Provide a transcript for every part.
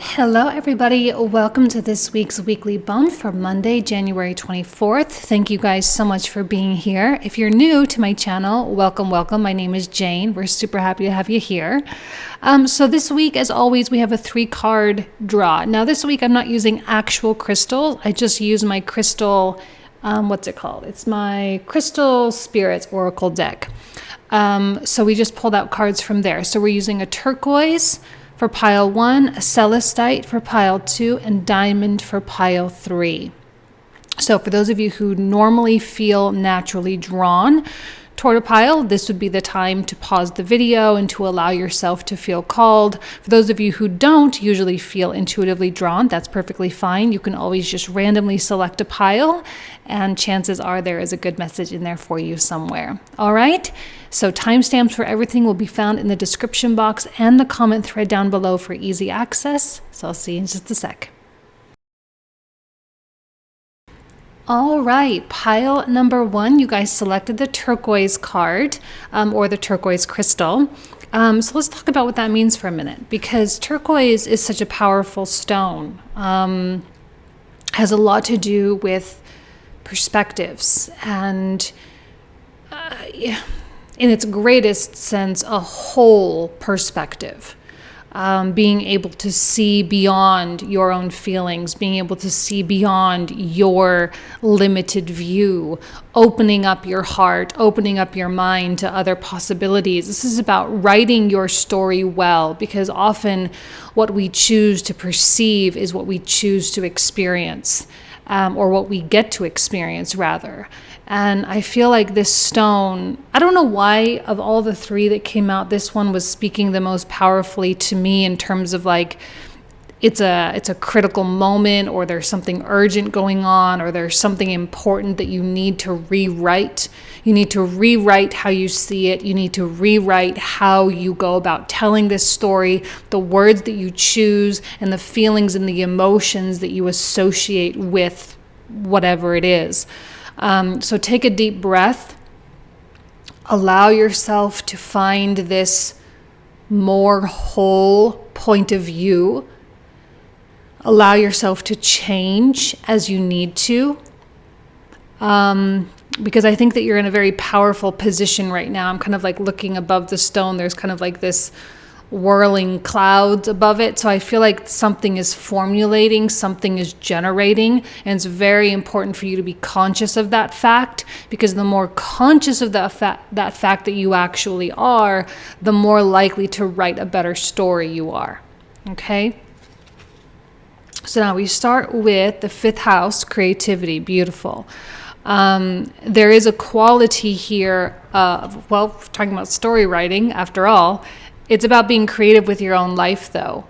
Hello everybody, welcome to this week's weekly bump for Monday, January 24th. Thank you guys so much for being here. If you're new to my channel, welcome. My name is Jane. We're super happy to have you here. So this week, as always, we have a 3-card draw. Now this week I'm not using actual crystals. I just use my crystal, what's it called? It's my Crystal Spirits Oracle deck. So we just pulled out cards from there. So we're using a turquoise for pile 1, a celestite for pile 2, and diamond for pile 3. So for those of you who normally feel naturally drawn toward a pile, this would be the time to pause the video and to allow yourself to feel called. For those of you who don't usually feel intuitively drawn, that's perfectly fine. You can always just randomly select a pile, and chances are there is a good message in there for you somewhere. All right? So timestamps for everything will be found in the description box and the comment thread down below for easy access. So I'll see you in just a sec. All right, pile number 1, you guys selected the turquoise card or the turquoise crystal. So let's talk about what that means for a minute, because turquoise is such a powerful stone. Has a lot to do with perspectives and in its greatest sense, a whole perspective. Being able to see beyond your own feelings, being able to see beyond your limited view, opening up your heart, opening up your mind to other possibilities. This is about writing your story well, because often what we choose to perceive is what we choose to experience, or what we get to experience, rather. And I feel like this stone, I don't know why of all the 3 that came out, this one was speaking the most powerfully to me in terms of like, it's a critical moment, or there's something urgent going on, or there's something important that you need to rewrite. You need to rewrite how you see it. You need to rewrite how you go about telling this story, the words that you choose, and the feelings and the emotions that you associate with whatever it is. So take a deep breath. Allow yourself to find this more whole point of view. Allow yourself to change as you need to. Because I think that you're in a very powerful position right now. I'm kind of like looking above the stone. There's kind of like this whirling clouds above it. So I feel like something is formulating, something is generating, and it's very important for you to be conscious of that fact, because the more conscious of that fact that you actually are, the more likely to write a better story you are. Okay? So now we start with the 5th house, creativity. Beautiful. There is a quality here of, well, talking about story writing, after all, it's about being creative with your own life, though.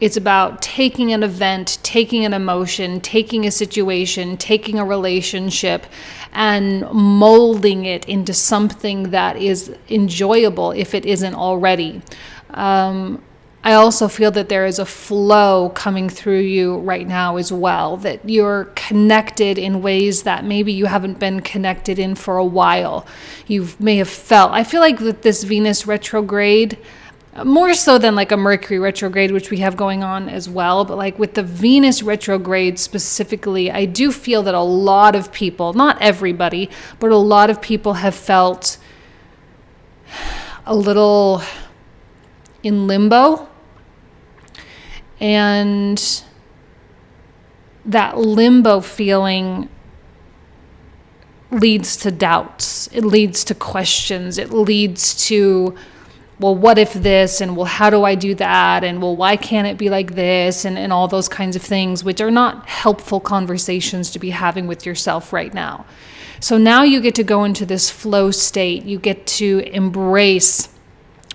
It's about taking an event, taking an emotion, taking a situation, taking a relationship, and molding it into something that is enjoyable if it isn't already. I also feel that there is a flow coming through you right now as well, that you're connected in ways that maybe you haven't been connected in for a while. You may have felt, I feel like with this Venus retrograde, more so than like a Mercury retrograde, which we have going on as well, but like with the Venus retrograde specifically, I do feel that a lot of people, not everybody, but a lot of people have felt a little in limbo. And that limbo feeling leads to doubts. It leads to questions. It leads to, well, what if this? And well, how do I do that? And well, why can't it be like this? And all those kinds of things, which are not helpful conversations to be having with yourself right now. So now you get to go into this flow state. You get to embrace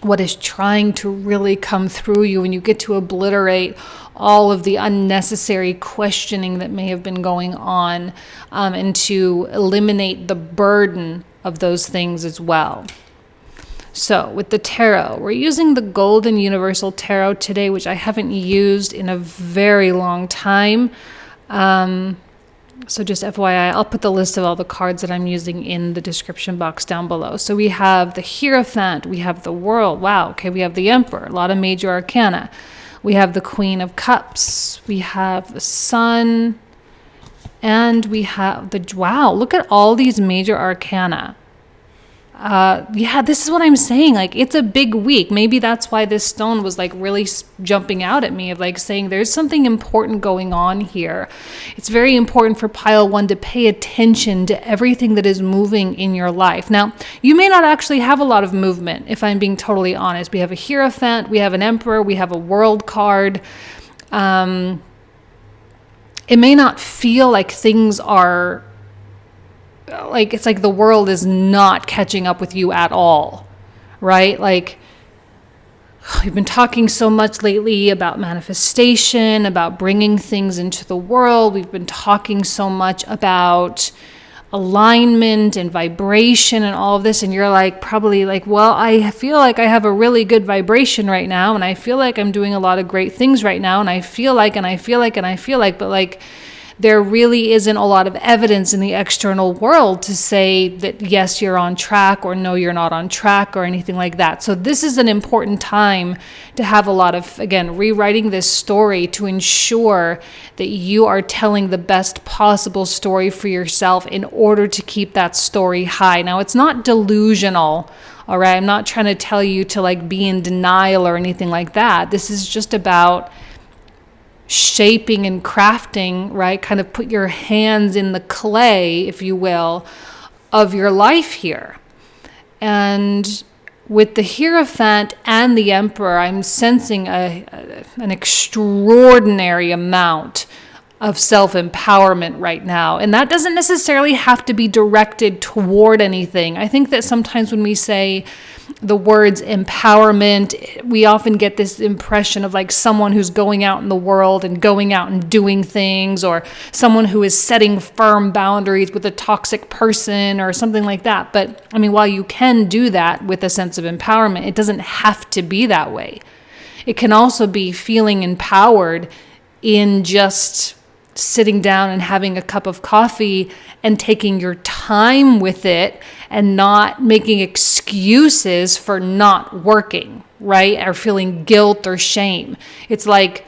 what is trying to really come through you, and you get to obliterate all of the unnecessary questioning that may have been going on, and to eliminate the burden of those things as well. So with the tarot, we're using the Golden Universal Tarot today, which I haven't used in a very long time. So just FYI, I'll put the list of all the cards that I'm using in the description box down below. So we have the Hierophant, we have the World, wow, okay, we have the Emperor, a lot of major arcana. We have the Queen of Cups. We have the Sun. And we have wow, look at all these major arcana. Yeah, this is what I'm saying. Like, it's a big week. Maybe that's why this stone was like really jumping out at me, of like saying there's something important going on here. It's very important for pile 1 to pay attention to everything that is moving in your life. Now, you may not actually have a lot of movement, if I'm being totally honest. We have a Hierophant, we have an Emperor, we have a World card. It may not feel like things are, like, it's like the world is not catching up with you at all, right? Like, we've been talking so much lately about manifestation, about bringing things into the world. We've been talking so much about alignment and vibration and all of this, and you're like, probably like, well, I feel like I have a really good vibration right now, and I feel like I'm doing a lot of great things right now, and I feel like, but like, there really isn't a lot of evidence in the external world to say that yes, you're on track, or no, you're not on track, or anything like that. So this is an important time to have a lot of, again, rewriting this story to ensure that you are telling the best possible story for yourself in order to keep that story high. Now, it's not delusional, all right? I'm not trying to tell you to like be in denial or anything like that. This is just about shaping and crafting, right? Kind of put your hands in the clay, if you will, of your life here. And with the Hierophant and the Emperor, I'm sensing an extraordinary amount of self-empowerment right now. And that doesn't necessarily have to be directed toward anything. I think that sometimes when we say the words empowerment, we often get this impression of like someone who's going out in the world and going out and doing things, or someone who is setting firm boundaries with a toxic person or something like that. But I mean, while you can do that with a sense of empowerment, it doesn't have to be that way. It can also be feeling empowered in just sitting down and having a cup of coffee and taking your time with it and not making excuses for not working, right? Or feeling guilt or shame. It's like,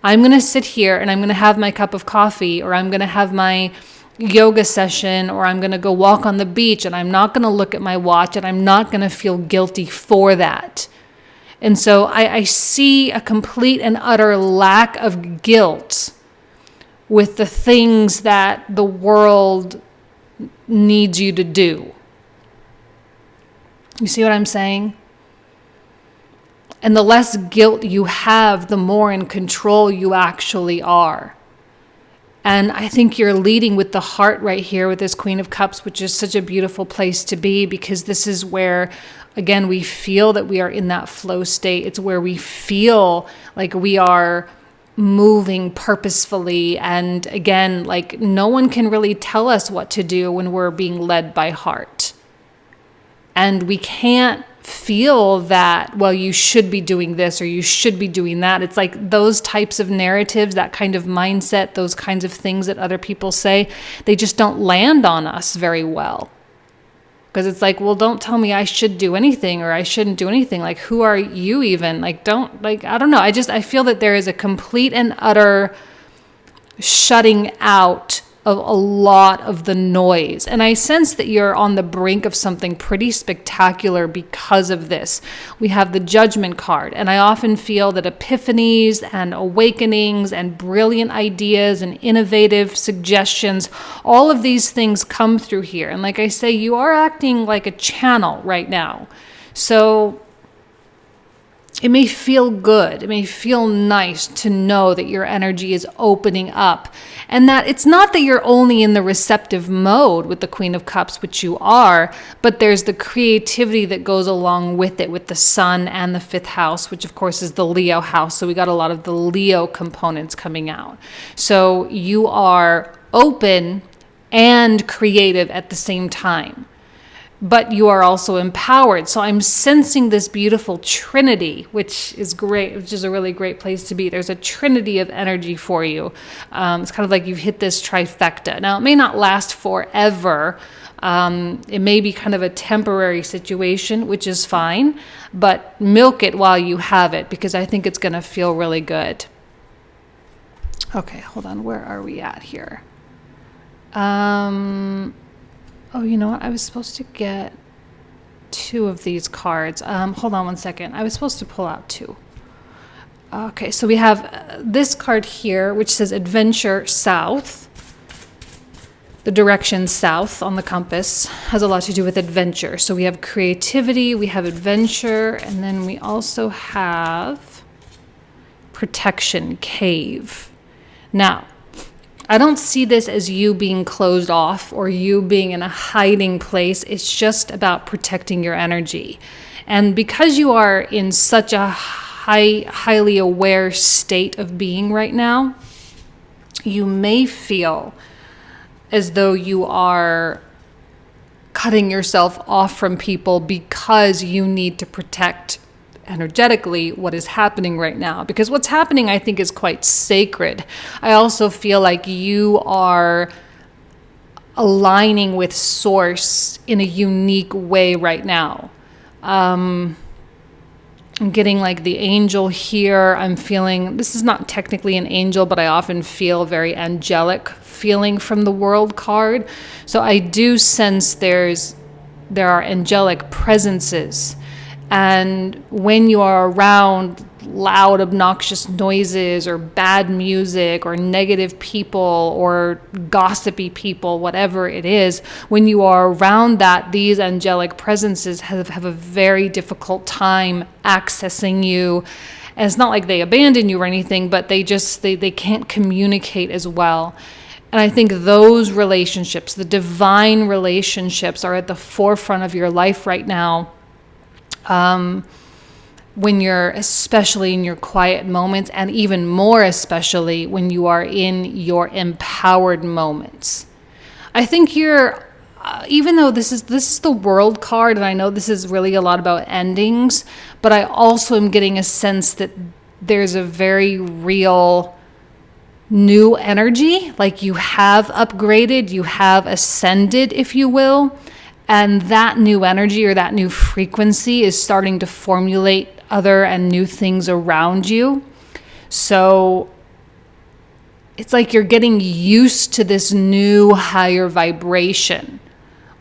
I'm going to sit here and I'm going to have my cup of coffee, or I'm going to have my yoga session, or I'm going to go walk on the beach, and I'm not going to look at my watch, and I'm not going to feel guilty for that. And so I see a complete and utter lack of guilt with the things that the world needs you to do. You see what I'm saying? And the less guilt you have, the more in control you actually are. And I think you're leading with the heart right here with this Queen of Cups, which is such a beautiful place to be, because this is where, again, we feel that we are in that flow state. It's where we feel like we are moving purposefully. And again, like, no one can really tell us what to do when we're being led by heart. And we can't feel that, well, you should be doing this or you should be doing that. It's like those types of narratives, that kind of mindset, those kinds of things that other people say, they just don't land on us very well. Because it's like, well, don't tell me I should do anything or I shouldn't do anything. Like, who are you even? Like, don't, like, I don't know. I feel that there is a complete and utter shutting out of a lot of the noise. And I sense that you're on the brink of something pretty spectacular because of this. We have the Judgment card, and I often feel that epiphanies and awakenings and brilliant ideas and innovative suggestions, all of these things come through here. And like I say, you are acting like a channel right now. So it may feel good. It may feel nice to know that your energy is opening up, and that it's not that you're only in the receptive mode with the Queen of Cups, which you are, but there's the creativity that goes along with it, with the Sun and the 5th house, which of course is the Leo house. So we got a lot of the Leo components coming out. So you are open and creative at the same time. but you are also empowered. So I'm sensing this beautiful trinity, which is great, which is a really great place to be. There's a trinity of energy for you. It's kind of like you've hit this trifecta. Now, it may not last forever. It may be kind of a temporary situation, which is fine, but milk it while you have it, because I think it's going to feel really good. Okay, hold on. Where are we at here? Oh, you know what? I was supposed to get 2 of these cards. Hold on one second. I was supposed to pull out 2. Okay, so we have this card here, which says Adventure South. The direction south on the compass has a lot to do with adventure. So we have creativity, we have adventure, and then we also have protection, cave. Now, I don't see this as you being closed off or you being in a hiding place. It's just about protecting your energy. And because you are in such a highly aware state of being right now, you may feel as though you are cutting yourself off from people because you need to protect energetically what is happening right now. Because what's happening, I think, is quite sacred. I also feel like you are aligning with Source in a unique way right now. I'm getting like the angel here. I'm feeling, this is not technically an angel, but I often feel very angelic feeling from the World card. So I do sense there are angelic presences. And when you are around loud, obnoxious noises or bad music or negative people or gossipy people, whatever it is, when you are around that, these angelic presences have a very difficult time accessing you. And it's not like they abandon you or anything, but they can't communicate as well. And I think those relationships, the divine relationships, are at the forefront of your life right now. When you're, especially in your quiet moments, and even more especially when you are in your empowered moments. I think you're, even though this is the World card, and I know this is really a lot about endings, but I also am getting a sense that there's a very real new energy, like you have upgraded, you have ascended, if you will. And that new energy or that new frequency is starting to formulate other and new things around you. So it's like you're getting used to this new higher vibration,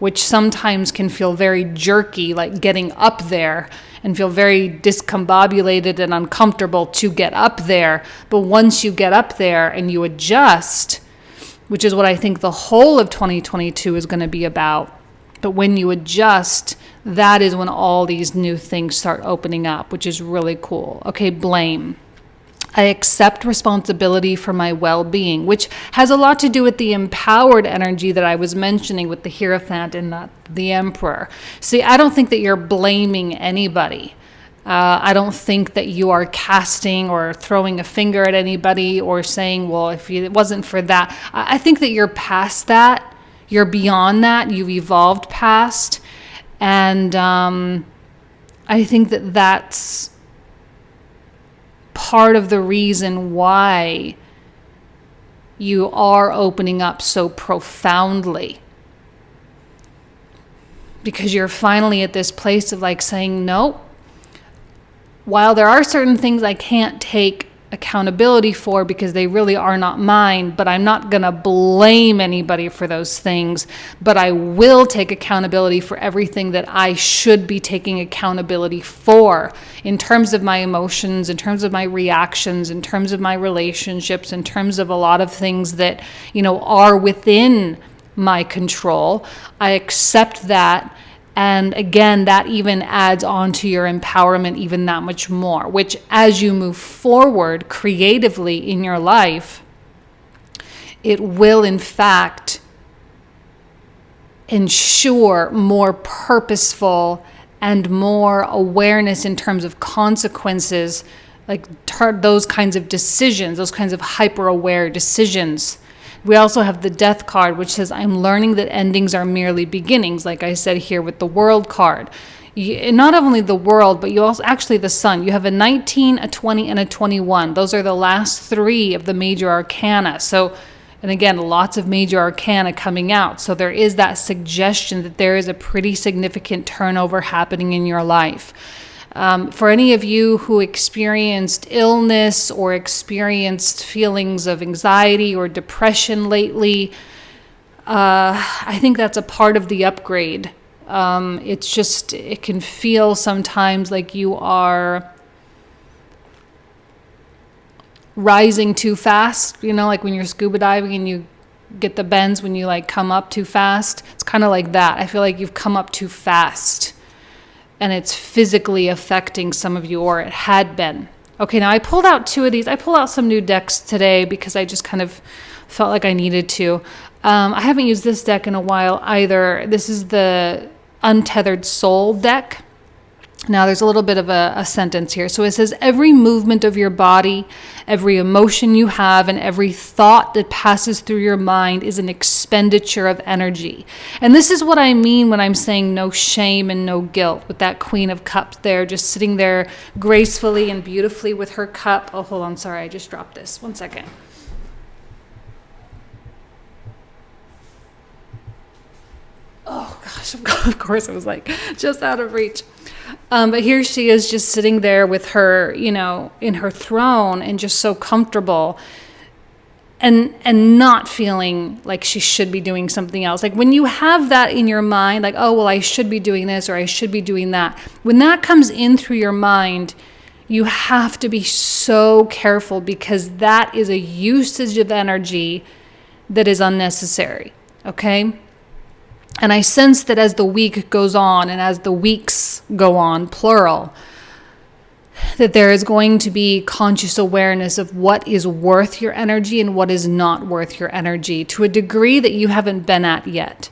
which sometimes can feel very jerky, like getting up there, and feel very discombobulated and uncomfortable to get up there. But once you get up there and you adjust, which is what I think the whole of 2022 is going to be about, but when you adjust, that is when all these new things start opening up, which is really cool. Okay, blame. I accept responsibility for my well-being, which has a lot to do with the empowered energy that I was mentioning with the Hierophant and the Emperor. See, I don't think that you're blaming anybody. I don't think that you are casting or throwing a finger at anybody or saying, well, if it wasn't for that. I think that you're past that. You're beyond that. You've evolved past. And I think that that's part of the reason why you are opening up so profoundly. Because you're finally at this place of like saying, no, while there are certain things I can't take accountability for because they really are not mine, but I'm not going to blame anybody for those things, but I will take accountability for everything that I should be taking accountability for in terms of my emotions, in terms of my reactions, in terms of my relationships, in terms of a lot of things that, are within my control. I accept that. And again, that even adds on to your empowerment even that much more, which as you move forward creatively in your life, it will in fact ensure more purposeful and more awareness in terms of consequences, like those kinds of decisions, those kinds of hyper-aware decisions. We also have the Death card, which says, I'm learning that endings are merely beginnings, like I said here with the World card. Not only the World, but you also, actually the Sun. You have a 19, a 20, and a 21. Those are the last three of the major arcana. So, and again, lots of major arcana coming out. So there is that suggestion that there is a pretty significant turnover happening in your life. For any of you who experienced illness or experienced feelings of anxiety or depression lately, I think that's a part of the upgrade. It's just, it can feel sometimes like you are rising too fast, like when you're scuba diving and you get the bends when you like come up too fast. It's kind of like that. I feel like you've come up too fast and it's physically affecting some of you, or it had been. Okay, now I pulled out two of these. I pulled out some new decks today because I just kind of felt like I needed to. I haven't used this deck in a while either. This is the Untethered Soul deck. Now there's a little bit of a sentence here. So it says, every movement of your body, every emotion you have, and every thought that passes through your mind is an expenditure of energy. And this is what I mean when I'm saying no shame and no guilt, with that Queen of Cups there, just sitting there gracefully and beautifully with her cup. Oh, hold on. Sorry, I just dropped this. One second. Oh gosh, of course it was like just out of reach. But here she is just sitting there with her, in her throne and just so comfortable and not feeling like she should be doing something else. Like when you have that in your mind, like, oh, well, I should be doing this or I should be doing that. When that comes in through your mind, you have to be so careful because that is a usage of energy that is unnecessary. Okay? And I sense that as the week goes on and as the weeks go on, plural, that there is going to be conscious awareness of what is worth your energy and what is not worth your energy to a degree that you haven't been at yet.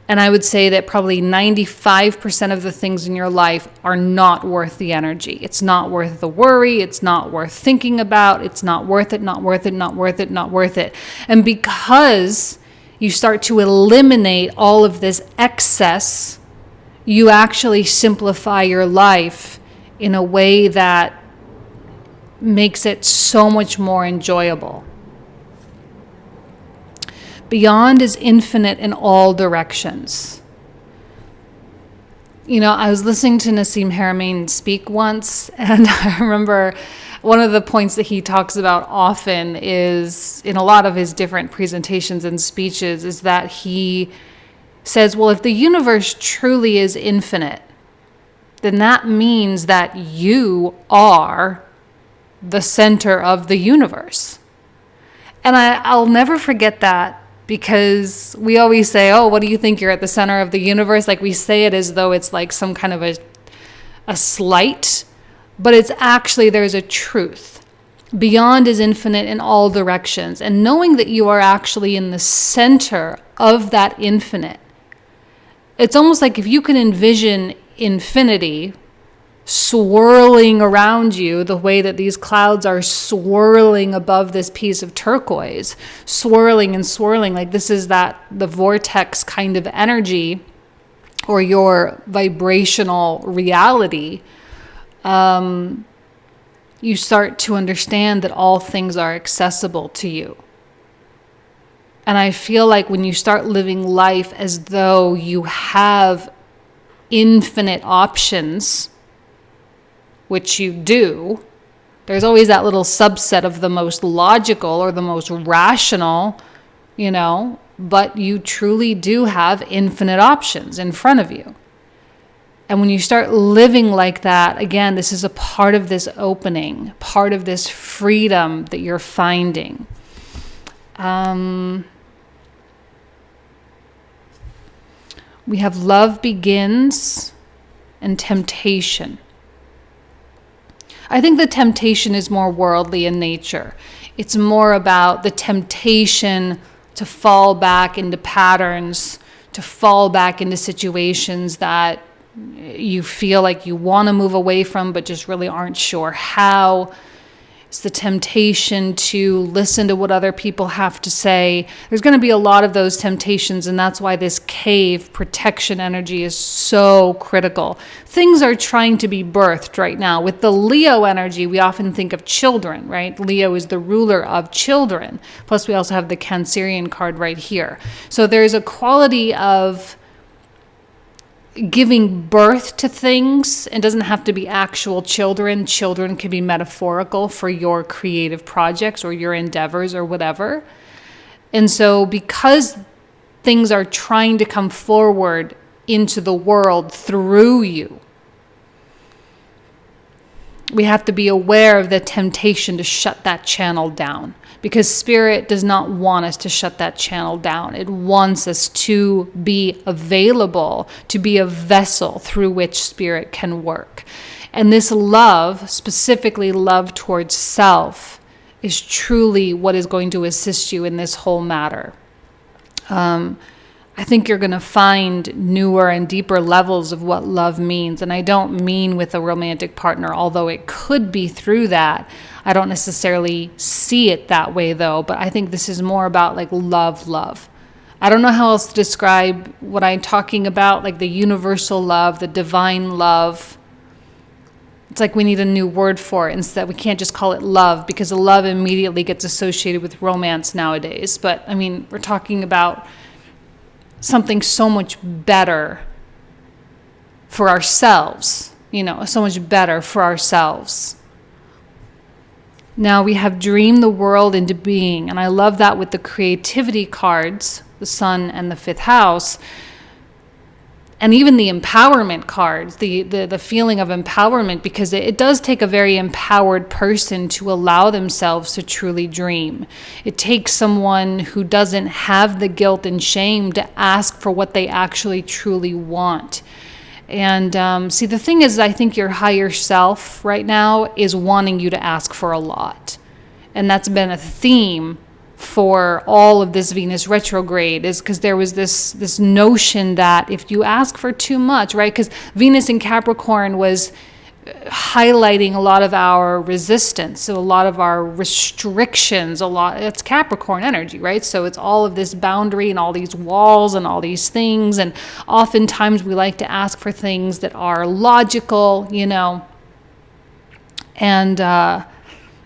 And I would say that probably 95% of the things in your life are not worth the energy. It's not worth the worry. It's not worth thinking about. It's not worth it, not worth it, not worth it, not worth it. And because you start to eliminate all of this excess, you actually simplify your life in a way that makes it so much more enjoyable. Beyond is infinite in all directions. I was listening to Nassim Haramein speak once, and I remember one of the points that he talks about often is, in a lot of his different presentations and speeches, is that he says, well, if the universe truly is infinite, then that means that you are the center of the universe. And I'll never forget that, because we always say, oh, what do you think, you're at the center of the universe? Like we say it as though it's like some kind of a slight, but it's actually, there's a truth. Beyond is infinite in all directions. And knowing that you are actually in the center of that infinite, it's almost like if you can envision infinity swirling around you the way that these clouds are swirling above this piece of turquoise, swirling and swirling, like this is the vortex kind of energy, or your vibrational reality, you start to understand that all things are accessible to you. And I feel like when you start living life as though you have infinite options, which you do, there's always that little subset of the most logical or the most rational, but you truly do have infinite options in front of you. And when you start living like that, again, this is a part of this opening, part of this freedom that you're finding. We have love begins and temptation. I think the temptation is more worldly in nature. It's more about the temptation to fall back into patterns, to fall back into situations that you feel like you want to move away from, but just really aren't sure how. It's the temptation to listen to what other people have to say. There's going to be a lot of those temptations, and that's why this cave protection energy is so critical. Things are trying to be birthed right now. With the Leo energy, we often think of children, right? Leo is the ruler of children. Plus, we also have the Cancerian card right here. So there's a quality of giving birth to things. It doesn't have to be actual children. Children can be metaphorical for your creative projects or your endeavors or whatever. And so because things are trying to come forward into the world through you, we have to be aware of the temptation to shut that channel down, because Spirit does not want us to shut that channel down. It wants us to be available, to be a vessel through which Spirit can work. And this love, specifically love towards self, is truly what is going to assist you in this whole matter. I think you're going to find newer and deeper levels of what love means. And I don't mean with a romantic partner, although it could be through that. I don't necessarily see it that way, though. But I think this is more about like love. I don't know how else to describe what I'm talking about, like the universal love, the divine love. It's like we need a new word for it. Instead, we can't just call it love, because love immediately gets associated with romance nowadays. But I mean, we're talking about something so much better for ourselves, so much better for ourselves. Now we have dream the world into being. And I love that with the creativity cards, the sun and the fifth house. And even the empowerment cards, the feeling of empowerment, because it does take a very empowered person to allow themselves to truly dream. It takes someone who doesn't have the guilt and shame to ask for what they actually truly want. And see, the thing is, I think your higher self right now is wanting you to ask for a lot. And that's been a theme for all of this Venus retrograde, is because there was this notion that if you ask for too much, right? Because Venus in Capricorn was highlighting a lot of our resistance, so a lot of our restrictions, it's Capricorn energy, right? So it's all of this boundary and all these walls and all these things. And oftentimes we like to ask for things that are logical,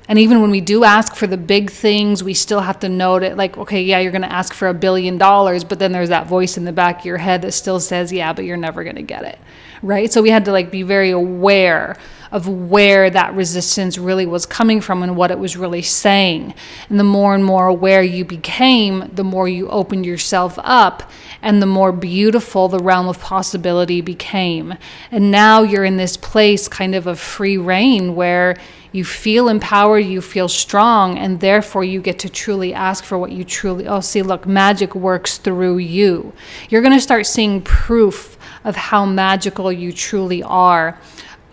And even when we do ask for the big things, we still have to note it. Like, okay, yeah, you're going to ask for $1 billion, but then there's that voice in the back of your head that still says, yeah, but you're never going to get it, right? So we had to be very aware of where that resistance really was coming from and what it was really saying. And the more and more aware you became, the more you opened yourself up, and the more beautiful the realm of possibility became. And now you're in this place kind of free reign where you feel empowered, you feel strong, and therefore you get to truly ask for what you truly... Oh, see, look, magic works through you. You're going to start seeing proof of how magical you truly are.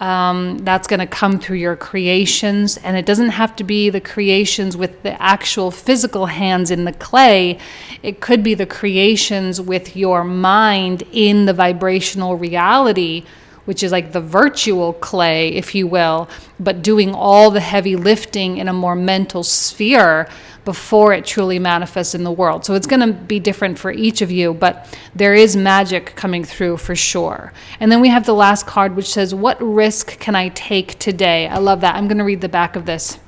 That's going to come through your creations, and it doesn't have to be the creations with the actual physical hands in the clay. It could be the creations with your mind in the vibrational reality, which is like the virtual clay, if you will, but doing all the heavy lifting in a more mental sphere before it truly manifests in the world. So it's going to be different for each of you, but there is magic coming through for sure. And then we have the last card, which says, what risk can I take today? I love that. I'm going to read the back of this.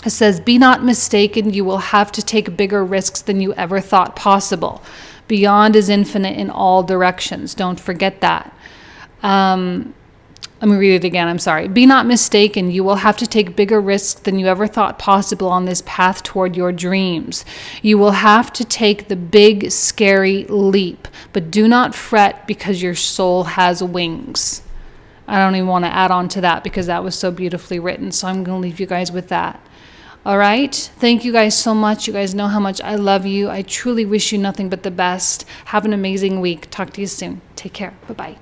It says, be not mistaken, you will have to take bigger risks than you ever thought possible. Beyond is infinite in all directions. Don't forget that. Let me read it again. I'm sorry. Be not mistaken. You will have to take bigger risks than you ever thought possible on this path toward your dreams. You will have to take the big, scary leap, but do not fret because your soul has wings. I don't even want to add on to that because that was so beautifully written. So I'm going to leave you guys with that. All right. Thank you guys so much. You guys know how much I love you. I truly wish you nothing but the best. Have an amazing week. Talk to you soon. Take care. Bye-bye.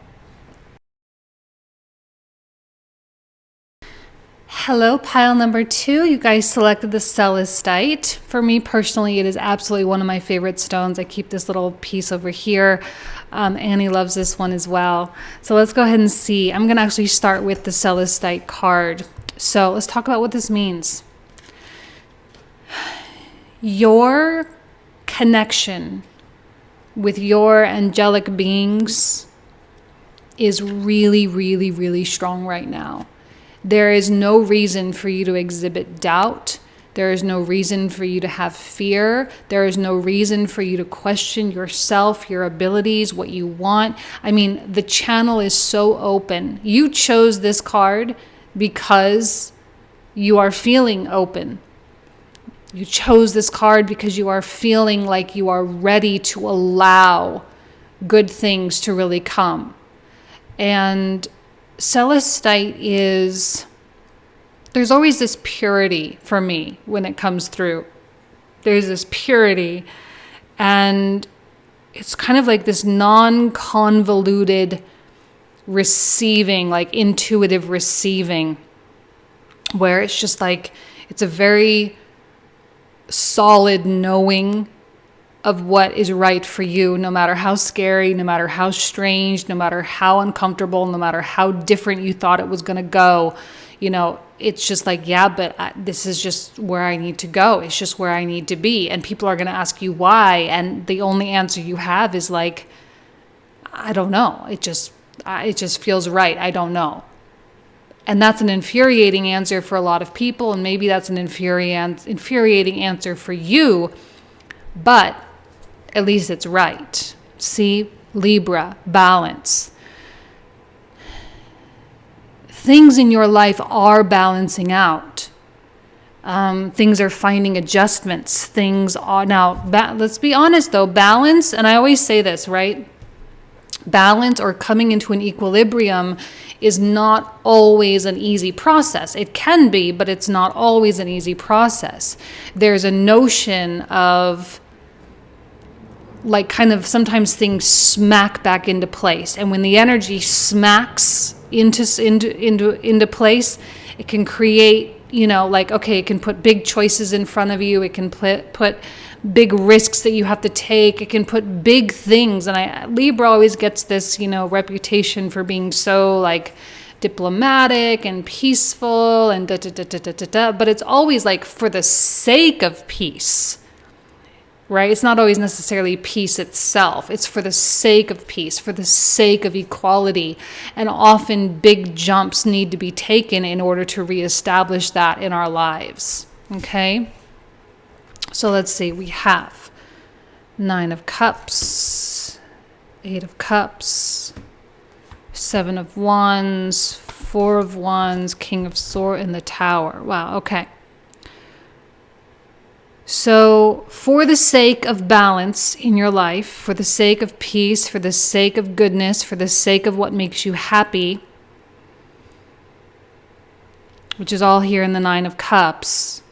Hello, pile number 2. You guys selected the Celestite. For me personally, it is absolutely one of my favorite stones. I keep this little piece over here. Annie loves this one as well. So let's go ahead and see. I'm going to actually start with the Celestite card. So let's talk about what this means. your connection with your angelic beings is really, really, really strong right now. There is no reason for you to exhibit doubt. There is no reason for you to have fear. There is no reason for you to question yourself, your abilities, what you want. I mean, the channel is so open. You chose this card because you are feeling open. You chose this card because you are feeling like you are ready to allow good things to really come. And Celestite is... there's always this purity for me when it comes through. There's this purity, and it's kind of like this non-convoluted receiving, like intuitive receiving, where it's just like, it's a very solid knowing of what is right for you, no matter how scary, no matter how strange, no matter how uncomfortable, no matter how different you thought it was going to go. You know, it's just like, yeah, but this is just where I need to go. It's just where I need to be. And people are going to ask you why. And the only answer you have is like, I don't know. It just feels right. I don't know. And that's an infuriating answer for a lot of people. And maybe that's an infuriating answer for you. But at least it's right. See, Libra, balance. Things in your life are balancing out. Things are finding adjustments. Things are now, let's be honest though, balance, and I always say this, right? Balance or coming into an equilibrium is not always an easy process. It can be, but it's not always an easy process. There's a notion of like kind of sometimes things smack back into place. And when the energy smacks into place, it can create, you know, like, okay, it can put big choices in front of you. It can put big risks that you have to take. It can put big things. And Libra always gets this, you know, reputation for being so like diplomatic and peaceful and but it's always like for the sake of peace. Right? It's not always necessarily peace itself. It's for the sake of peace, for the sake of equality. And often big jumps need to be taken in order to reestablish that in our lives. Okay? So let's see. We have 9 of Cups, 8 of Cups, 7 of Wands, 4 of Wands, King of Swords, and the Tower. Wow, okay. So for the sake of balance in your life, for the sake of peace, for the sake of goodness, for the sake of what makes you happy, which is all here in the 9 of Cups,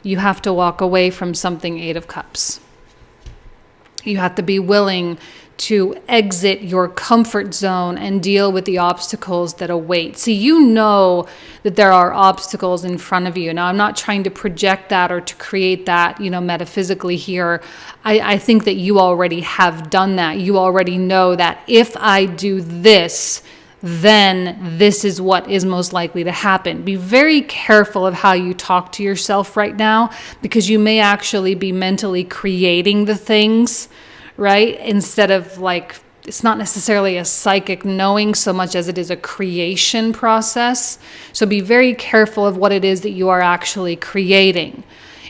you have to walk away from something 8 of Cups. You have to be willing to exit your comfort zone and deal with the obstacles that await. See, you know that there are obstacles in front of you. Now, I'm not trying to project that or to create that, you know, metaphysically here. I think that you already have done that. You already know that if I do this, then this is what is most likely to happen. Be very careful of how you talk to yourself right now, because you may actually be mentally creating the things, right? Instead of like, it's not necessarily a psychic knowing so much as it is a creation process. So be very careful of what it is that you are actually creating.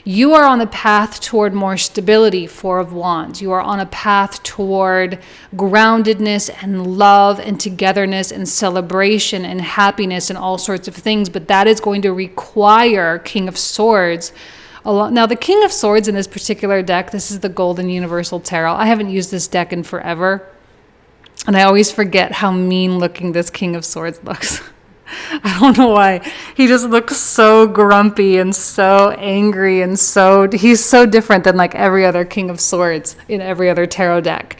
You are on a path toward more stability, 4 of Wands. You are on a path toward groundedness and love and togetherness and celebration and happiness and all sorts of things. But that is going to require King of Swords. Now, the King of Swords in this particular deck, this is the Golden Universal Tarot. I haven't used this deck in forever. And I always forget how mean looking this King of Swords looks. I don't know why. He just looks so grumpy and so angry and he's so different than like every other King of Swords in every other tarot deck.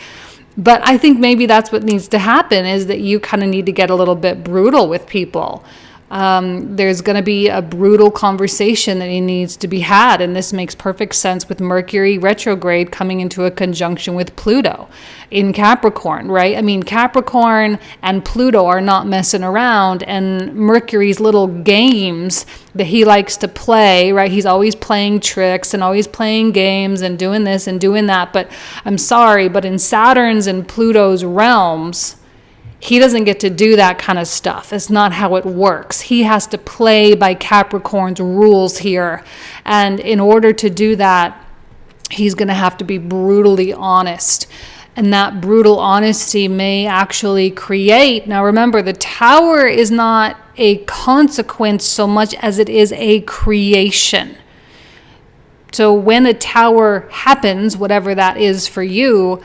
But I think maybe that's what needs to happen, is that you kind of need to get a little bit brutal with people. There's going to be a brutal conversation that needs to be had. And this makes perfect sense with Mercury retrograde coming into a conjunction with Pluto in Capricorn, right? I mean, Capricorn and Pluto are not messing around, and Mercury's little games that he likes to play, right? He's always playing tricks and always playing games and doing this and doing that. But I'm sorry, but in Saturn's and Pluto's realms, he doesn't get to do that kind of stuff. It's not how it works. He has to play by Capricorn's rules here. And in order to do that, he's going to have to be brutally honest. And that brutal honesty may actually create. Now remember, the tower is not a consequence so much as it is a creation. So when a tower happens, whatever that is for you,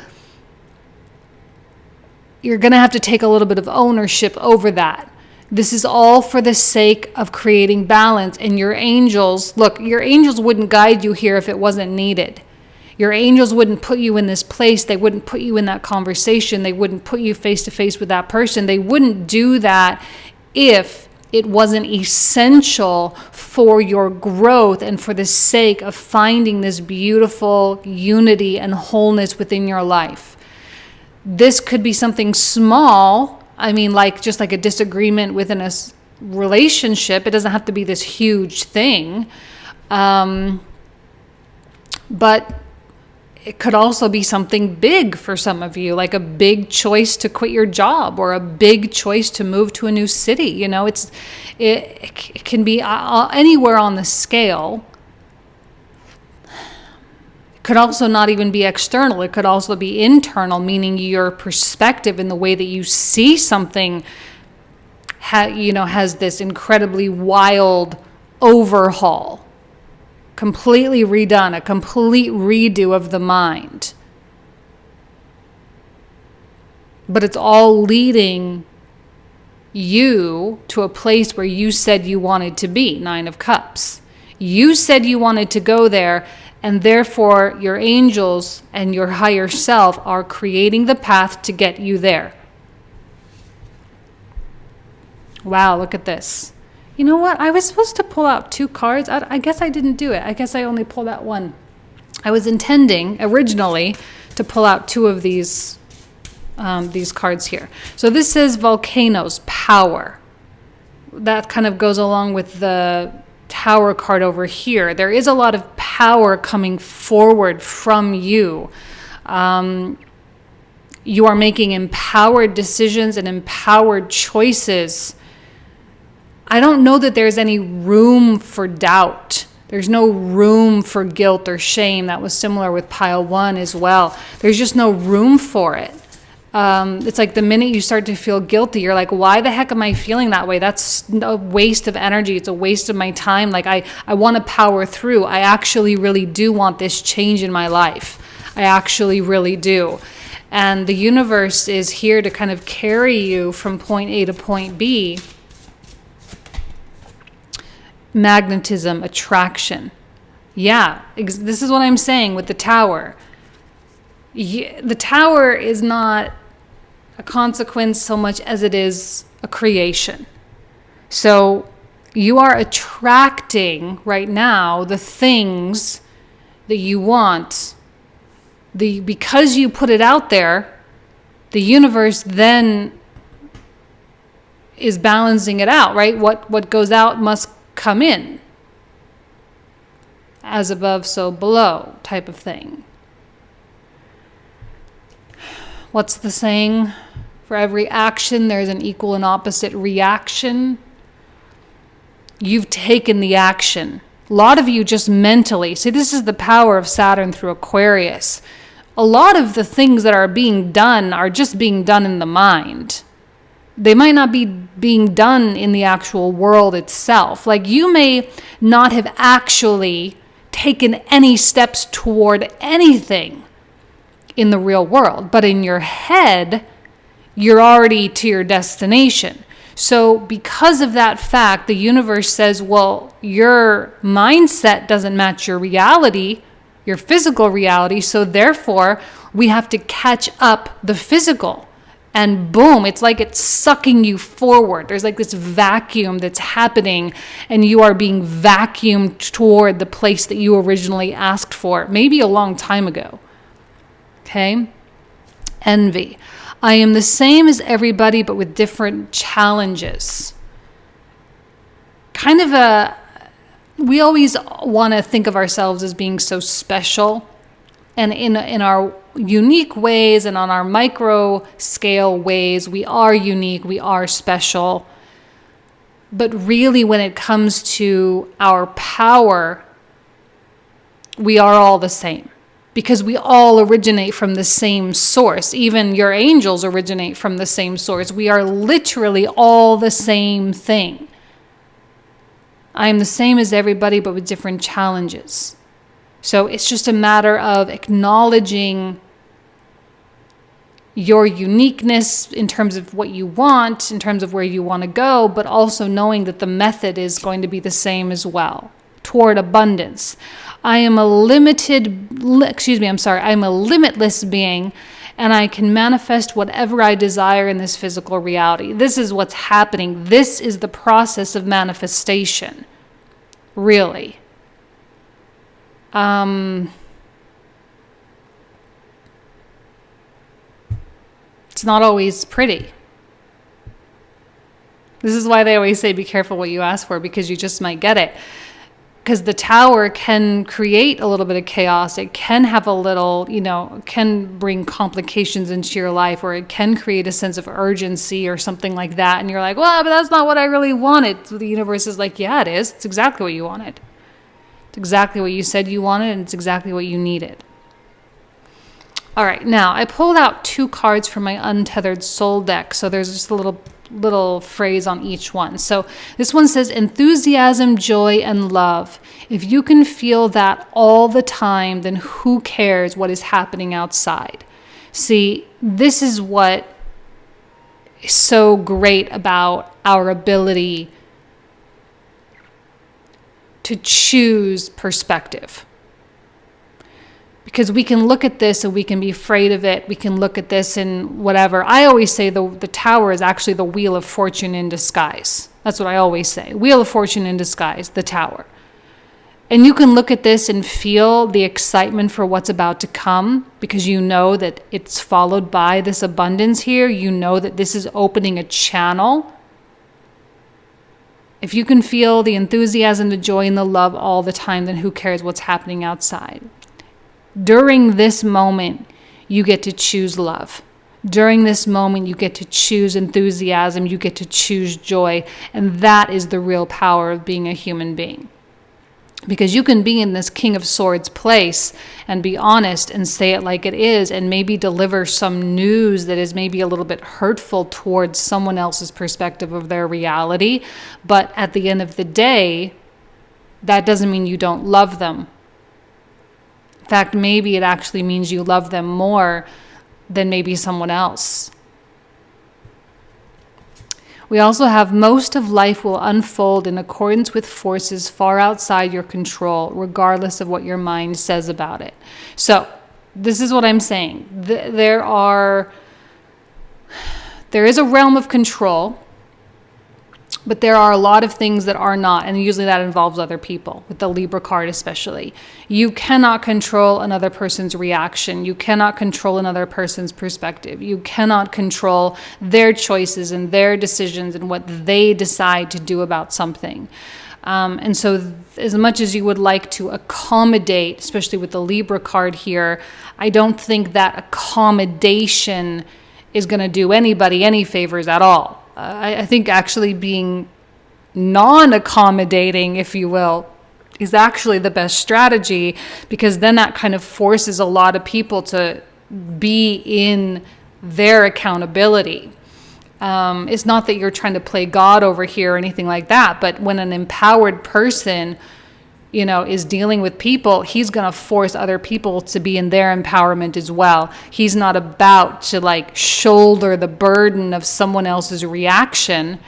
you're going to have to take a little bit of ownership over that. This is all for the sake of creating balance. And your angels, look, your angels wouldn't guide you here if it wasn't needed. Your angels wouldn't put you in this place. They wouldn't put you in that conversation. They wouldn't put you face to face with that person. They wouldn't do that if it wasn't essential for your growth and for the sake of finding this beautiful unity and wholeness within your life. This could be something small. I mean, like just like a disagreement within a relationship. It doesn't have to be this huge thing. But it could also be something big for some of you, like a big choice to quit your job or a big choice to move to a new city. You know, it can be anywhere on the scale. It could also not even be external. It could also be internal, meaning your perspective and the way that you see something, has this incredibly wild overhaul. Completely redone, a complete redo of the mind. But it's all leading you to a place where you said you wanted to be, 9 of Cups. You said you wanted to go there, and therefore your angels and your higher self are creating the path to get you there. Wow, look at this. You know what? I was supposed to pull out 2 cards. I guess I didn't do it. I guess I only pulled out 1. I was intending originally to pull out 2 of these cards here. So this says volcanoes, power. That kind of goes along with the Tower card over here. There is a lot of power coming forward from you. You are making empowered decisions and empowered choices. I don't know that there's any room for doubt. There's no room for guilt or shame. That was similar with pile 1 as well. There's just no room for it. It's like the minute you start to feel guilty, you're like, why the heck am I feeling that way? That's a waste of energy. It's a waste of my time. Like I want to power through. I actually really do want this change in my life. I actually really do. And the universe is here to kind of carry you from point A to point B. Magnetism, attraction. Yeah, this is what I'm saying with the Tower. The Tower is not a consequence so much as it is a creation. So you are attracting right now the things that you want. Because you put it out there, the universe then is balancing it out, right? What goes out must come in. As above, so below type of thing. What's the saying? For every action, there's an equal and opposite reaction. You've taken the action. A lot of you just mentally, see, this is the power of Saturn through Aquarius. A lot of the things that are being done are just being done in the mind. They might not be being done in the actual world itself. Like you may not have actually taken any steps toward anything in the real world, but in your head, you're already to your destination. So because of that fact, the universe says, well, your mindset doesn't match your reality, your physical reality, so therefore we have to catch up the physical. And boom, it's like it's sucking you forward. There's like this vacuum that's happening, and you are being vacuumed toward the place that you originally asked for, maybe a long time ago. Okay? Envy. I am the same as everybody, but with different challenges. Kind of we always want to think of ourselves as being so special. And in our unique ways and on our micro scale ways, we are unique, we are special. But really, when it comes to our power, we are all the same. Because we all originate from the same source. Even your angels originate from the same source. We are literally all the same thing. I am the same as everybody, but with different challenges. So it's just a matter of acknowledging your uniqueness in terms of what you want, in terms of where you want to go, but also knowing that the method is going to be the same as well, toward abundance. I am a limitless being, and I can manifest whatever I desire in this physical reality. This is what's happening. This is the process of manifestation, really. It's not always pretty. This is why they always say be careful what you ask for, because you just might get it. Because the tower can create a little bit of chaos. It can have a little, can bring complications into your life, or it can create a sense of urgency or something like that. And you're like, well, but that's not what I really wanted. So the universe is like, yeah, it is. It's exactly what you wanted. It's exactly what you said you wanted, and it's exactly what you needed. All right, now I pulled out 2 cards from my Untethered Soul deck. So there's just a little phrase on each one. So this one says enthusiasm, joy, and love. If you can feel that all the time, then who cares what is happening outside? See, this is what is so great about our ability to choose perspective. Because we can look at this and we can be afraid of it. We can look at this and whatever. I always say the tower is actually the wheel of fortune in disguise. That's what I always say. Wheel of fortune in disguise, the tower. And you can look at this and feel the excitement for what's about to come, because you know that it's followed by this abundance here. You know that this is opening a channel. If you can feel the enthusiasm, the joy, and the love all the time, then who cares what's happening outside? During this moment, you get to choose love. During this moment, you get to choose enthusiasm. You get to choose joy. And that is the real power of being a human being. Because you can be in this King of Swords place and be honest and say it like it is, and maybe deliver some news that is maybe a little bit hurtful towards someone else's perspective of their reality. But at the end of the day, that doesn't mean you don't love them. In fact, maybe it actually means you love them more than maybe someone else. We also have most of life will unfold in accordance with forces far outside your control, regardless of what your mind says about it. So this is what I'm saying. There is a realm of control, but there are a lot of things that are not, and usually that involves other people, with the Libra card especially. You cannot control another person's reaction. You cannot control another person's perspective. You cannot control their choices and their decisions and what they decide to do about something. And so as much as you would like to accommodate, especially with the Libra card here, I don't think that accommodation is going to do anybody any favors at all. I think actually being non-accommodating, if you will, is actually the best strategy, because then that kind of forces a lot of people to be in their accountability. It's not that you're trying to play God over here or anything like that, but when an empowered person, is dealing with people, he's going to force other people to be in their empowerment as well. He's not about to shoulder the burden of someone else's reaction,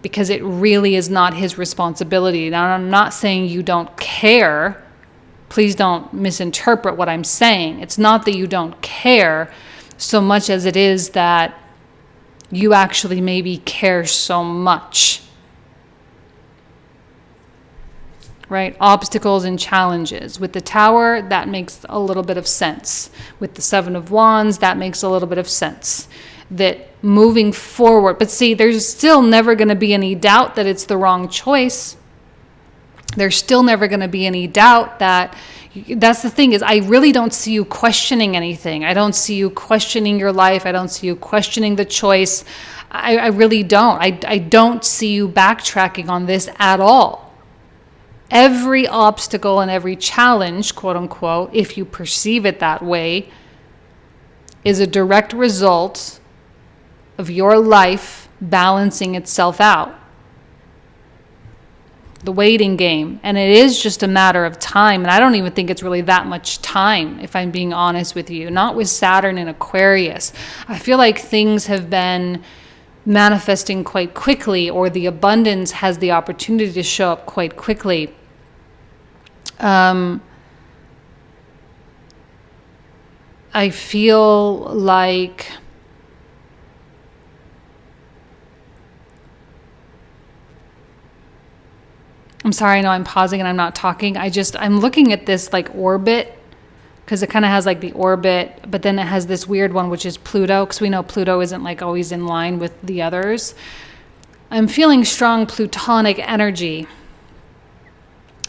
because it really is not his responsibility. Now, I'm not saying you don't care. Please don't misinterpret what I'm saying. It's not that you don't care so much as it is that you actually maybe care so much. Right? Obstacles and challenges. With the Tower, that makes a little bit of sense. With the Seven of Wands, that makes a little bit of sense. That moving forward, but see, there's still never going to be any doubt that it's the wrong choice. There's still never going to be any doubt that, that's the thing, is I really don't see you questioning anything. I don't see you questioning your life. I don't see you questioning the choice. I really don't. I don't see you backtracking on this at all. Every obstacle and every challenge, quote unquote, if you perceive it that way, is a direct result of your life balancing itself out. The waiting game. And it is just a matter of time. And I don't even think it's really that much time, if I'm being honest with you. Not with Saturn in Aquarius. I feel like things have been manifesting quite quickly, or the abundance has the opportunity to show up quite quickly. I feel like I'm sorry, I know I'm pausing and I'm not talking. I'm looking at this like orbit, because it kind of has like the orbit, but then it has this weird one, which is Pluto, because we know Pluto isn't like always in line with the others. I'm feeling strong Plutonic energy.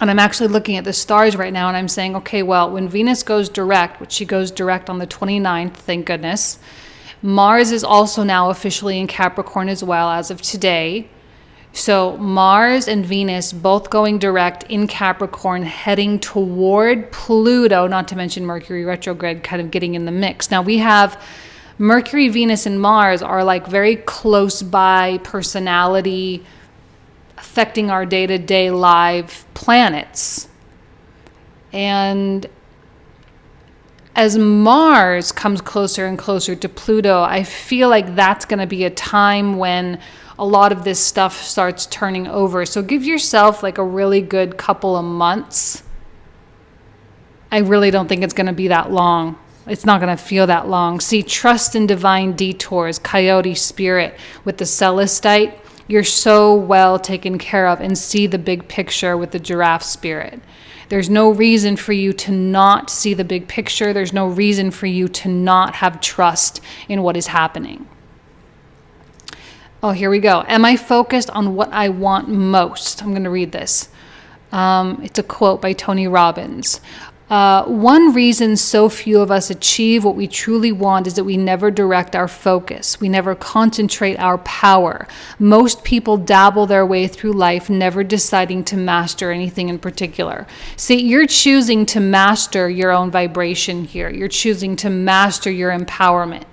And I'm actually looking at the stars right now, and I'm saying, okay, well, when Venus goes direct, which she goes direct on the 29th, thank goodness, Mars is also now officially in Capricorn as well as of today. So Mars and Venus both going direct in Capricorn, heading toward Pluto, not to mention Mercury retrograde kind of getting in the mix. Now we have Mercury, Venus, and Mars are like very close by personality, affecting our day-to-day live planets. And as Mars comes closer and closer to Pluto, I feel like that's going to be a time when a lot of this stuff starts turning over. So give yourself like a really good couple of months. I really don't think it's going to be that long. It's not going to feel that long. See, trust in divine detours, Coyote spirit with the Celestite. You're so well taken care of, and see the big picture with the Giraffe spirit. There's no reason for you to not see the big picture. There's no reason for you to not have trust in what is happening. Oh, here we go. Am I focused on what I want most? I'm going to read this. It's a quote by Tony Robbins. One reason so few of us achieve what we truly want is that we never direct our focus. We never concentrate our power. Most people dabble their way through life, never deciding to master anything in particular. See, you're choosing to master your own vibration here. You're choosing to master your empowerment.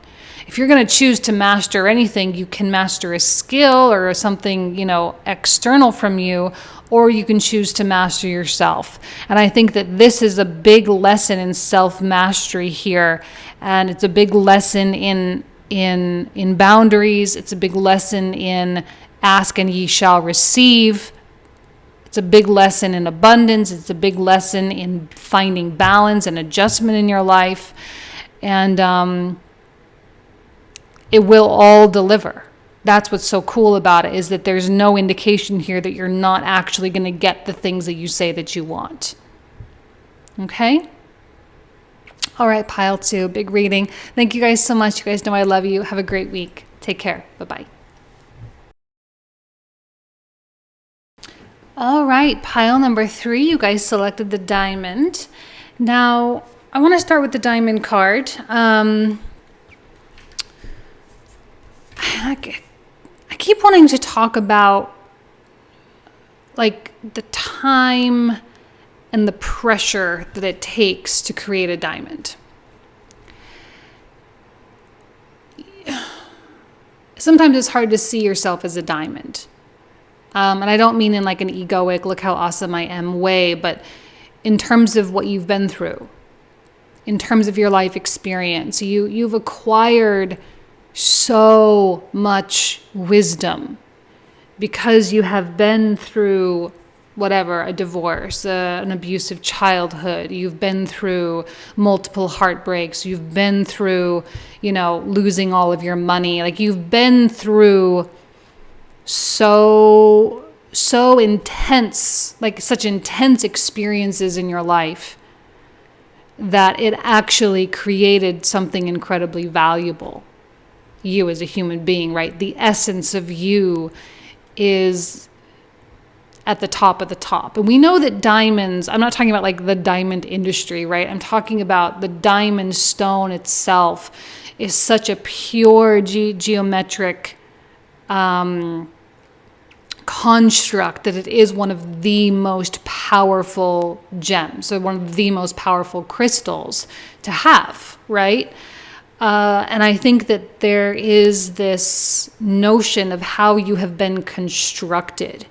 If you're going to choose to master anything, you can master a skill or something, external from you, or you can choose to master yourself. And I think that this is a big lesson in self-mastery here. And it's a big lesson in boundaries. It's a big lesson in ask and ye shall receive. It's a big lesson in abundance. It's a big lesson in finding balance and adjustment in your life. And it will all deliver. That's what's so cool about it, is that there's no indication here that you're not actually going to get the things that you say that you want. Okay? All right, pile 2, big reading. Thank you guys so much. You guys know I love you. Have a great week. Take care. Bye-bye. All right, pile number 3. You guys selected the diamond. Now, I want to start with the diamond card. I keep wanting to talk about like the time and the pressure that it takes to create a diamond. Sometimes it's hard to see yourself as a diamond. And I don't mean in like an egoic, look how awesome I am way, but in terms of what you've been through, in terms of your life experience, you've acquired so much wisdom because you have been through whatever, a divorce, an abusive childhood. You've been through multiple heartbreaks. You've been through, losing all of your money. Like, you've been through so intense, like such intense experiences in your life that it actually created something incredibly valuable. You as a human being, right? The essence of you is at the top of the top. And we know that diamonds, I'm not talking about like the diamond industry, right? I'm talking about the diamond stone itself is such a pure geometric construct that it is one of the most powerful gems, or one of the most powerful crystals to have, right? And I think that there is this notion of how you have been constructed.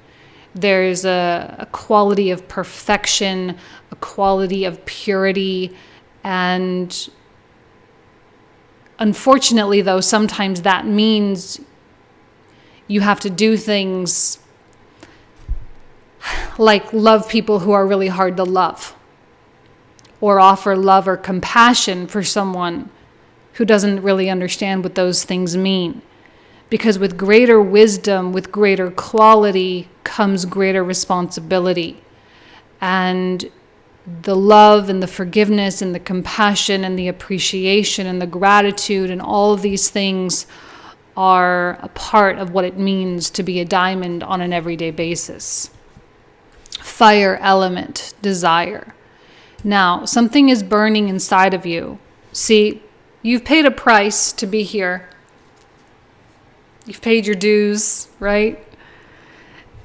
There's a quality of perfection, a quality of purity, and unfortunately, though, sometimes that means you have to do things like love people who are really hard to love, or offer love or compassion for someone who doesn't really understand what those things mean. Because with greater wisdom, with greater quality, comes greater responsibility. And the love and the forgiveness and the compassion and the appreciation and the gratitude and all of these things are a part of what it means to be a diamond on an everyday basis. Fire element, desire. Now, something is burning inside of you. See, you've paid a price to be here. You've paid your dues, right?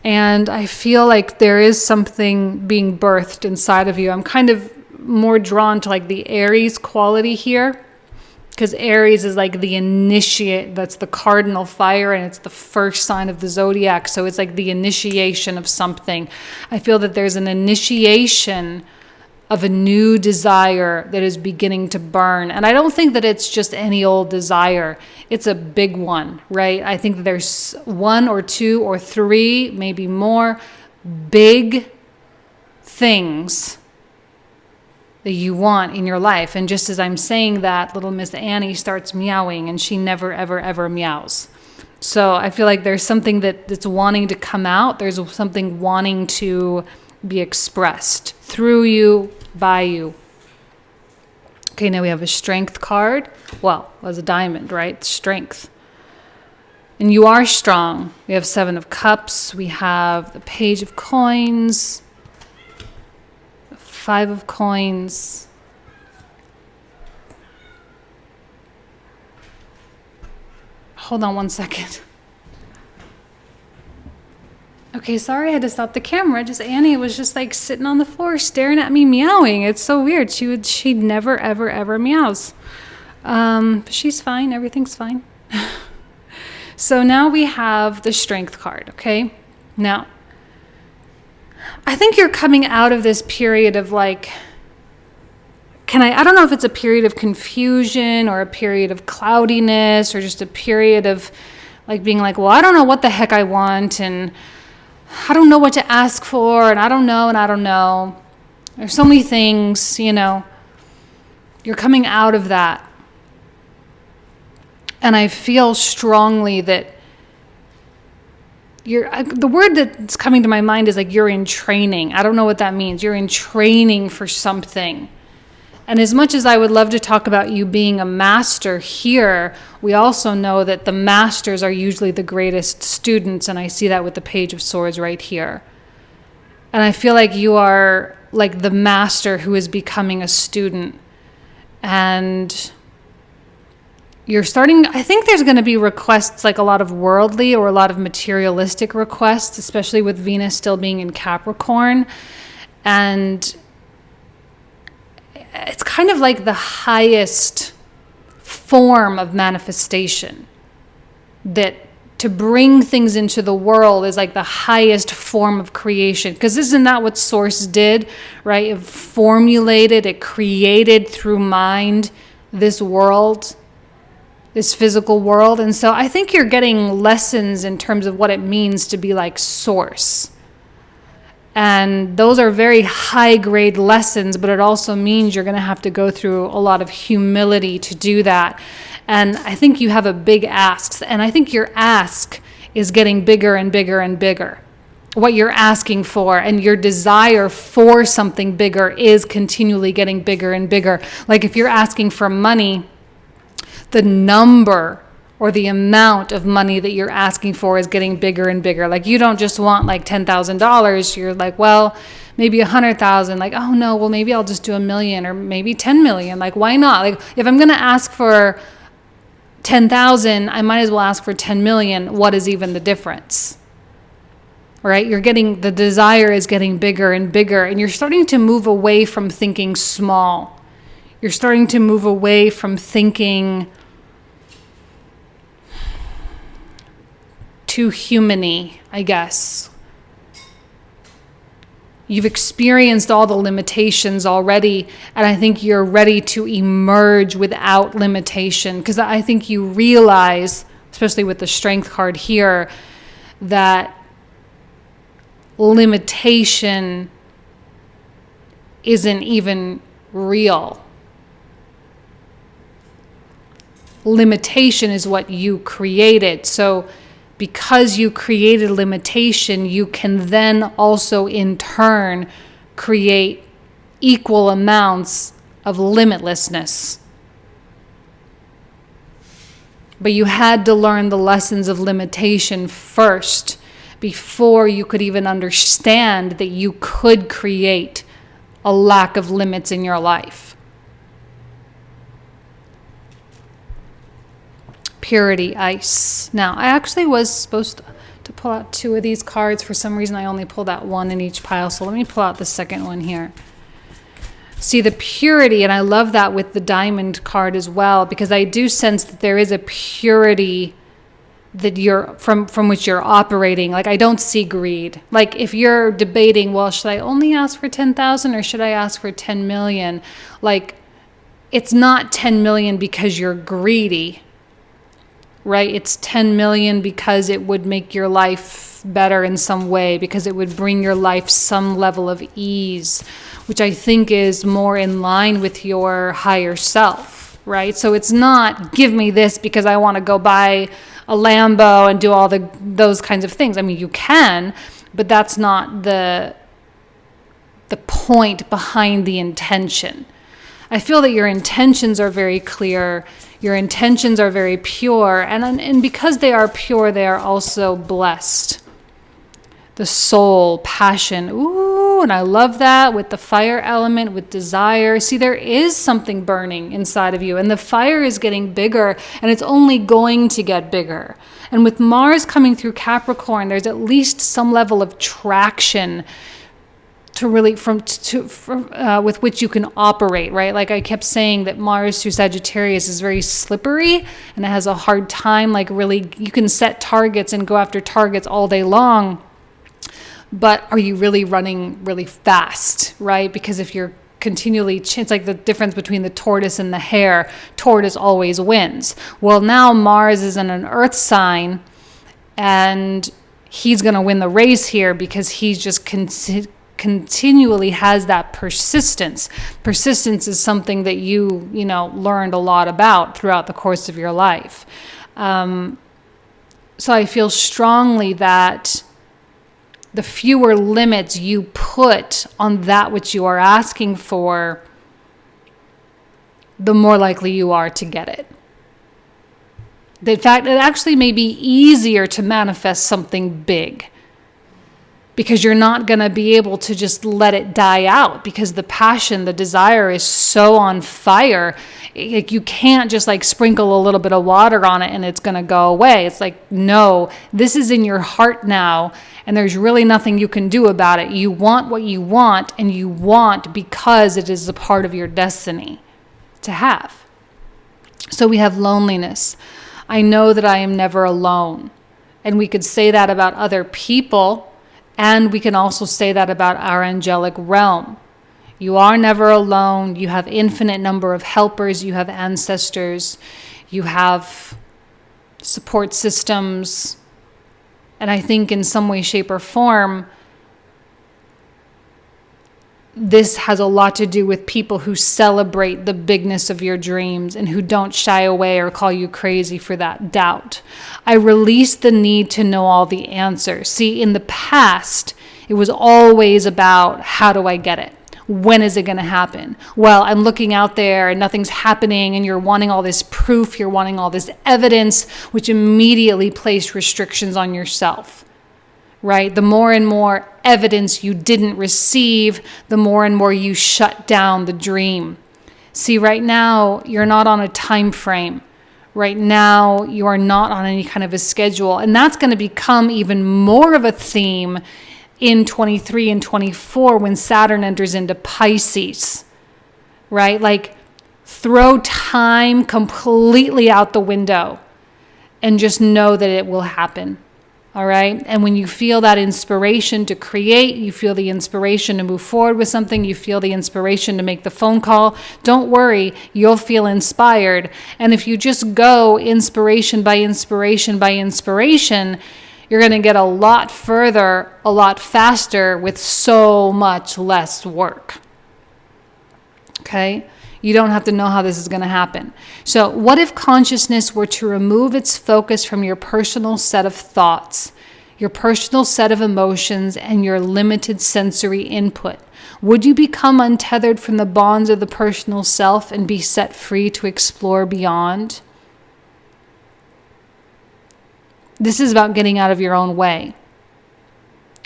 And I feel like there is something being birthed inside of you. I'm kind of more drawn to like the Aries quality here, because Aries is like the initiate, that's the cardinal fire, and it's the first sign of the zodiac. So it's like the initiation of something. I feel that there's an initiation of a new desire that is beginning to burn. And I don't think that it's just any old desire. It's a big one, right? I think that there's one or two or three, maybe more, big things that you want in your life. And just as I'm saying that, little Miss Annie starts meowing, and she never, ever, ever meows. So I feel like there's something that's wanting to come out. There's something wanting to be expressed through you, by you. Okay, now we have a strength card. Well, as a diamond, right? Strength. And you are strong. We have 7 of Cups. We have the Page of Coins. 5 of Coins. Hold on one second. Okay, sorry I had to stop the camera. Just Annie was just like sitting on the floor staring at me meowing. It's so weird. She never, ever, ever meows. But she's fine. Everything's fine. So now we have the Strength card, okay? Now, I think you're coming out of this period of like, I don't know if it's a period of confusion or a period of cloudiness or just a period of like being like, well, I don't know what the heck I want, and I don't know what to ask for, and I don't know. There's so many things, You're coming out of that. And I feel strongly that the word that's coming to my mind is like you're in training. I don't know what that means. You're in training for something. And as much as I would love to talk about you being a master here, we also know that the masters are usually the greatest students, and I see that with the Page of Swords right here. And I feel like you are like the master who is becoming a student. And you're starting, I think there's going to be requests, like a lot of worldly or a lot of materialistic requests, especially with Venus still being in Capricorn. And it's kind of like the highest form of manifestation, that to bring things into the world is like the highest form of creation. Because isn't that what Source did, right? It formulated, it created through mind this world, this physical world. And so I think you're getting lessons in terms of what it means to be like Source. And those are very high grade lessons, but it also means you're going to have to go through a lot of humility to do that. And I think you have a big ask, and I think your ask is getting bigger and bigger and bigger. What you're asking for and your desire for something bigger is continually getting bigger and bigger. Like if you're asking for money, the number or the amount of money that you're asking for is getting bigger and bigger. Like you don't just want like $10,000. You're like, well, maybe 100,000. Like, oh no, well maybe I'll just do 1 million or maybe 10 million. Like, why not? Like if I'm going to ask for 10,000, I might as well ask for 10 million. What is even the difference? Right? The desire is getting bigger and bigger, and you're starting to move away from thinking small. You're starting to move away from thinking too human-y, I guess. You've experienced all the limitations already, and I think you're ready to emerge without limitation, because I think you realize, especially with the Strength card here, that limitation isn't even real. Limitation is what you created. So because you created limitation, you can then also in turn create equal amounts of limitlessness. But you had to learn the lessons of limitation first before you could even understand that you could create a lack of limits in your life. Purity, ice. Now, I actually was supposed to pull out 2 of these cards. For some reason, I only pulled out 1 in each pile. So let me pull out the second one here. See the purity, and I love that with the diamond card as well, because I do sense that there is a purity that you're from which you're operating. Like I don't see greed. Like if you're debating, well, should I only ask for 10,000 or should I ask for 10 million? Like it's not 10 million because you're greedy. Right? It's 10 million because it would make your life better in some way, because it would bring your life some level of ease, which I think is more in line with your higher self, right? So it's not give me this because I want to go buy a Lambo and do all those kinds of things. I mean, you can, but that's not the point behind the intention. I feel that your intentions are very clear. Your intentions are very pure. And because they are pure, they are also blessed. The soul, passion. Ooh, and I love that with the fire element, with desire. See, there is something burning inside of you, and the fire is getting bigger, and it's only going to get bigger. And with Mars coming through Capricorn, there's at least some level of traction to really with which you can operate, right? Like I kept saying that Mars through Sagittarius is very slippery, and it has a hard time. Like really, you can set targets and go after targets all day long, but are you really running really fast, right? Because if you're continually, it's like the difference between the tortoise and the hare. Tortoise always wins. Well, now Mars is in an earth sign, and he's going to win the race here because he's just continually has that persistence. Persistence is something that you learned a lot about throughout the course of your life. So I feel strongly that the fewer limits you put on that which you are asking for, the more likely you are to get it. In fact, it actually may be easier to manifest something big, because you're not going to be able to just let it die out, because the passion, the desire is so on fire. Like you can't just like sprinkle a little bit of water on it and it's going to go away. It's like, no, this is in your heart now, and there's really nothing you can do about it. You want what you want, and you want because it is a part of your destiny to have. So we have loneliness. I know that I am never alone. And we could say that about other people. And we can also say that about our angelic realm. You are never alone. You have infinite number of helpers. You have ancestors. You have support systems. And I think in some way, shape, or form, this has a lot to do with people who celebrate the bigness of your dreams and who don't shy away or call you crazy for that doubt. I release the need to know all the answers. See, in the past, it was always about, how do I get it? When is it going to happen? Well, I'm looking out there and nothing's happening, and you're wanting all this proof, you're wanting all this evidence, which immediately placed restrictions on yourself, right? The more and more evidence you didn't receive, the more and more you shut down the dream. See, right now, you're not on a time frame. Right now, you are not on any kind of a schedule. And that's going to become even more of a theme in 23 and 24 when Saturn enters into Pisces, right? Like, throw time completely out the window and just know that it will happen, all right? And when you feel that inspiration to create, you feel the inspiration to move forward with something, you feel the inspiration to make the phone call, don't worry, you'll feel inspired. And if you just go inspiration by inspiration by inspiration, you're going to get a lot further, a lot faster with so much less work. Okay? You don't have to know how this is going to happen. So what if consciousness were to remove its focus from your personal set of thoughts, your personal set of emotions, and your limited sensory input? Would you become untethered from the bonds of the personal self and be set free to explore beyond? This is about getting out of your own way.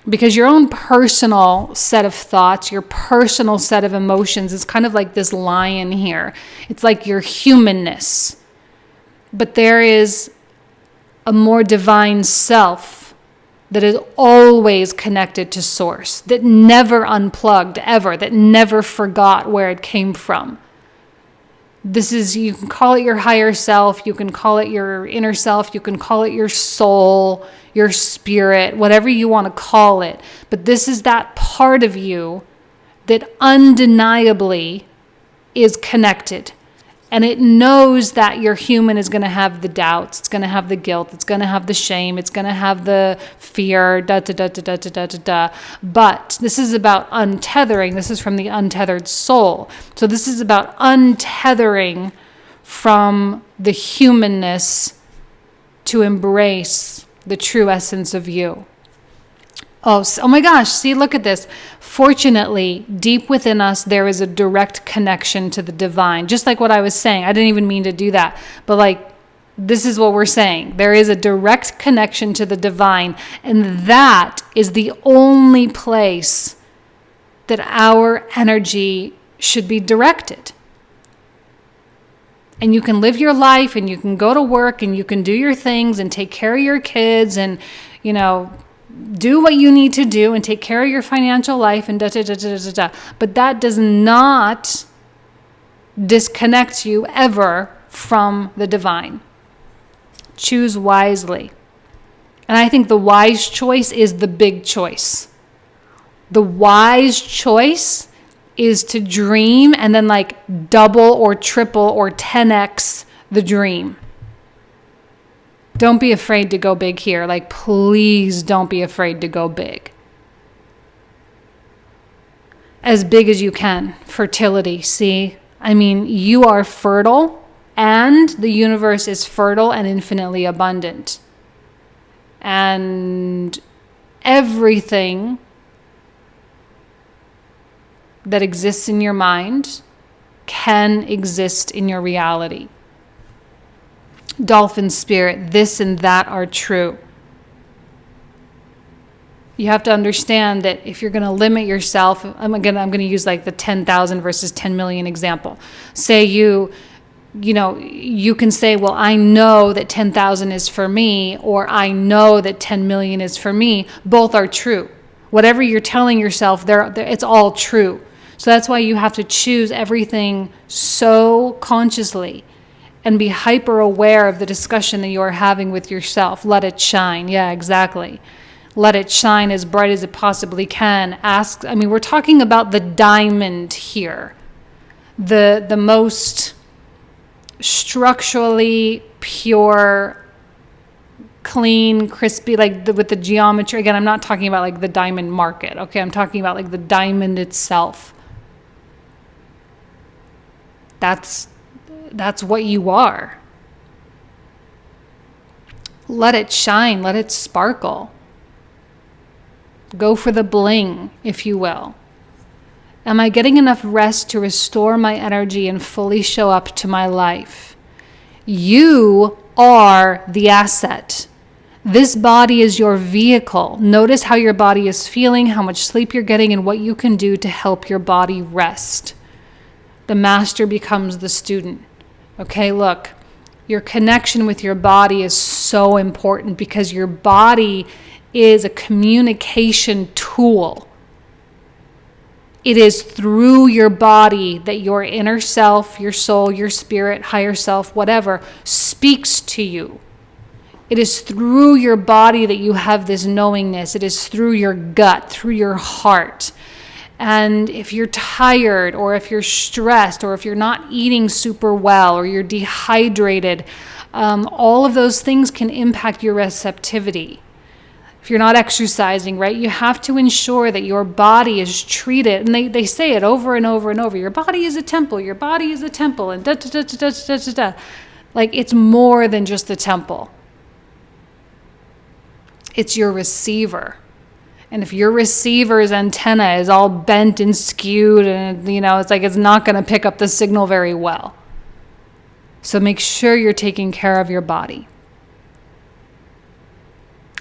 Because your own personal set of thoughts, your personal set of emotions is kind of like this lion here. It's like your humanness. But there is a more divine self that is always connected to source, that never unplugged ever, that never forgot where it came from. This is, you can call it your higher self, you can call it your inner self, you can call it your soul, your spirit, whatever you want to call it. But this is that part of you that undeniably is connected. And it knows that your human is going to have the doubts, it's going to have the guilt, it's going to have the shame, it's going to have the fear, But this is about untethering. This is from the untethered soul. So this is about untethering from the humanness to embrace the true essence of you. Oh my gosh, see, look at this. Fortunately, deep within us, there is a direct connection to the divine. Just like what I was saying. I didn't even mean to do that. But like, this is what we're saying. There is a direct connection to the divine. And that is the only place that our energy should be directed. And you can live your life and you can go to work and you can do your things and take care of your kids and, you know, do what you need to do and take care of your financial life and But that does not disconnect you ever from the divine. Choose wisely. And I think the wise choice is the big choice. The wise choice is to dream and then like double or triple or 10x the dream. Don't be afraid to go big here. Like, please don't be afraid to go big. As big as you can. Fertility, see? I mean, you are fertile and the universe is fertile and infinitely abundant. And everything that exists in your mind can exist in your reality. Dolphin spirit, this and that are true. You have to understand that if you're going to limit yourself, I'm going to use like the 10,000 versus 10 million example. Say you can say, well, I know that 10,000 is for me, or I know that 10 million is for me. Both are true. Whatever you're telling yourself, it's all true. So that's why you have to choose everything so consciously. And be hyper aware of the discussion that you're having with yourself. Let it shine. Yeah, exactly. Let it shine as bright as it possibly can. We're talking about the diamond here. The most structurally pure, clean, crispy, with the geometry. Again, I'm not talking about like the diamond market. Okay, I'm talking about like the diamond itself. That's what you are. Let it shine, let it sparkle. Go for the bling, if you will. Am I getting enough rest to restore my energy and fully show up to my life? You are the asset. This body is your vehicle. Notice how your body is feeling, how much sleep you're getting, and what you can do to help your body rest. The master becomes the student. Okay, look, your connection with your body is so important because your body is a communication tool. It is through your body that your inner self, your soul, your spirit, higher self, whatever, speaks to you. It is through your body that you have this knowingness. It is through your gut, through your heart. And if you're tired, or if you're stressed, or if you're not eating super well, or you're dehydrated, all of those things can impact your receptivity. If you're not exercising, right, you have to ensure that your body is treated, and they say it over and over and over, your body is a temple, your body is a temple, and da-da-da-da-da-da-da. Like, it's more than just a temple. It's your receiver. And if your receiver's antenna is all bent and skewed and, it's like it's not going to pick up the signal very well. So make sure you're taking care of your body.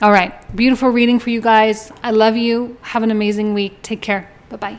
All right. Beautiful reading for you guys. I love you. Have an amazing week. Take care. Bye-bye.